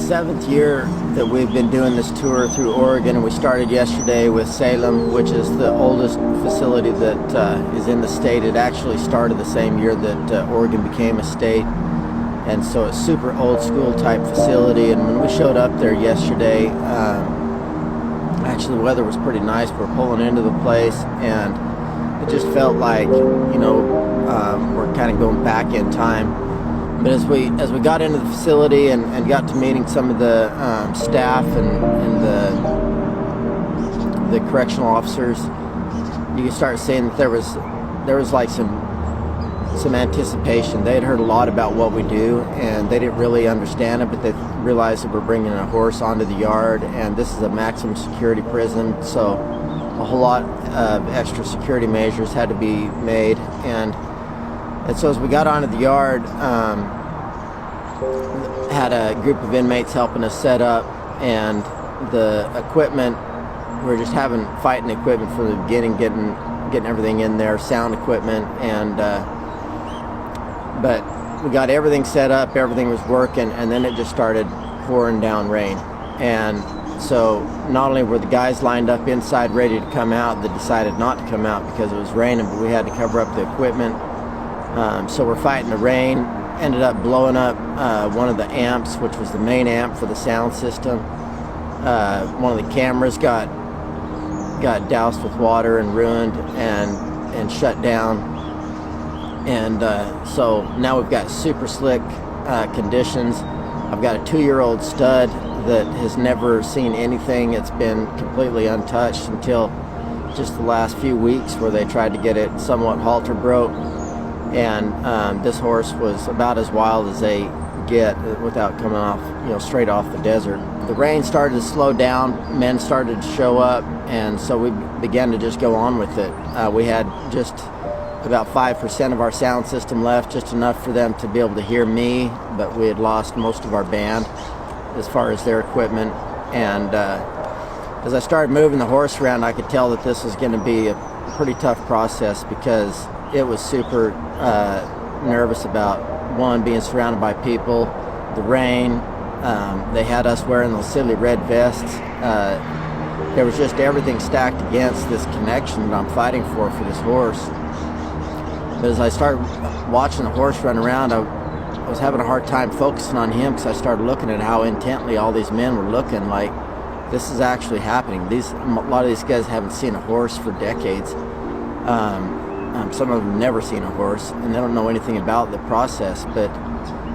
7th year that we've been doing this tour through Oregon, and we started yesterday with Salem, which is the oldest facility that is in the state. It actually started the same year that Oregon became a state, and so it's super old school type facility. And when we showed up there yesterday, actually the weather was pretty nice. We're pulling into the place, and it just felt like, we're kind of going back in time. But as we got into the facility and got to meeting some of the staff and the correctional officers, you could start seeing that there was like some anticipation. They had heard a lot about what we do, and they didn't really understand it, but they realized that we're bringing a horse onto the yard, and this is a maximum security prison, so a whole lot of extra security measures had to be made. And so as we got onto the yard, had a group of inmates helping us set up, and the equipment, we were just having fighting equipment from the beginning, getting everything in there, sound equipment, and but we got everything set up, everything was working, and then it just started pouring down rain. And so not only were the guys lined up inside ready to come out, they decided not to come out because it was raining, but we had to cover up the equipment. So we're fighting the rain, ended up blowing up one of the amps, which was the main amp for the sound system. One of the cameras got doused with water and ruined and shut down. And so now we've got super slick conditions. I've got a 2-year-old stud that has never seen anything. It's been completely untouched until just the last few weeks, where they tried to get it somewhat halter broke. And this horse was about as wild as they get without coming off, straight off the desert. The rain started to slow down, men started to show up, and so we began to just go on with it. We had just about 5% of our sound system left, just enough for them to be able to hear me, but we had lost most of our band as far as their equipment. And as I started moving the horse around, I could tell that this was going to be a pretty tough process, because it was super nervous about, one, being surrounded by people, the rain. They had us wearing those silly red vests. There was just everything stacked against this connection that I'm fighting for this horse. But as I started watching the horse run around, I was having a hard time focusing on him, because I started looking at how intently all these men were looking, like this is actually happening. A lot of these guys haven't seen a horse for decades. Some of them have never seen a horse, and they don't know anything about the process, but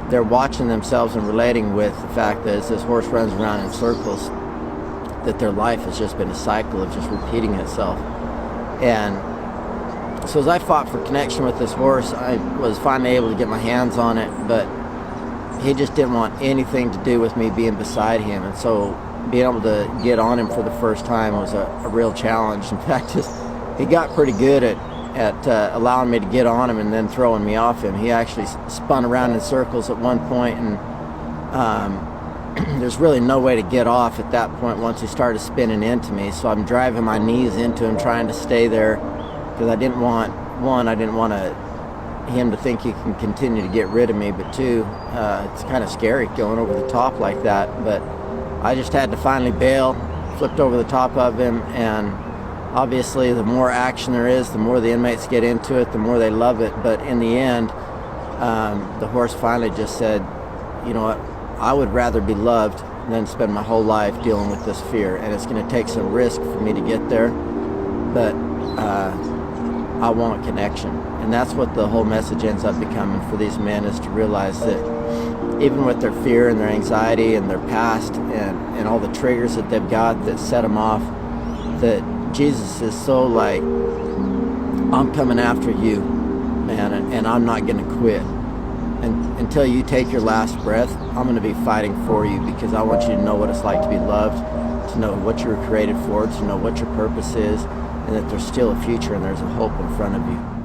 they're watching themselves and relating with the fact that as this horse runs around in circles, that their life has just been a cycle of just repeating itself. And so as I fought for connection with this horse, I was finally able to get my hands on it, but he just didn't want anything to do with me being beside him. And so being able to get on him for the first time was a real challenge. In fact, he got pretty good at allowing me to get on him and then throwing me off him. He actually spun around in circles at one point, and there's really no way to get off at that point once he started spinning into me. So I'm driving my knees into him, trying to stay there, because I didn't want him to think he can continue to get rid of me, but two, it's kind of scary going over the top like that. But I just had to finally bail, flipped over the top of him, and obviously the more action there is, the more the inmates get into it, the more they love it. But in the end, the horse finally just said, you know what, I would rather be loved than spend my whole life dealing with this fear, and it's going to take some risk for me to get there, but I want connection. And that's what the whole message ends up becoming for these men, is to realize that even with their fear and their anxiety and their past and all the triggers that they've got that set them off, that Jesus is so like, I'm coming after you, man, and I'm not going to quit. And until you take your last breath, I'm going to be fighting for you, because I want you to know what it's like to be loved, to know what you were created for, to know what your purpose is, and that there's still a future and there's a hope in front of you.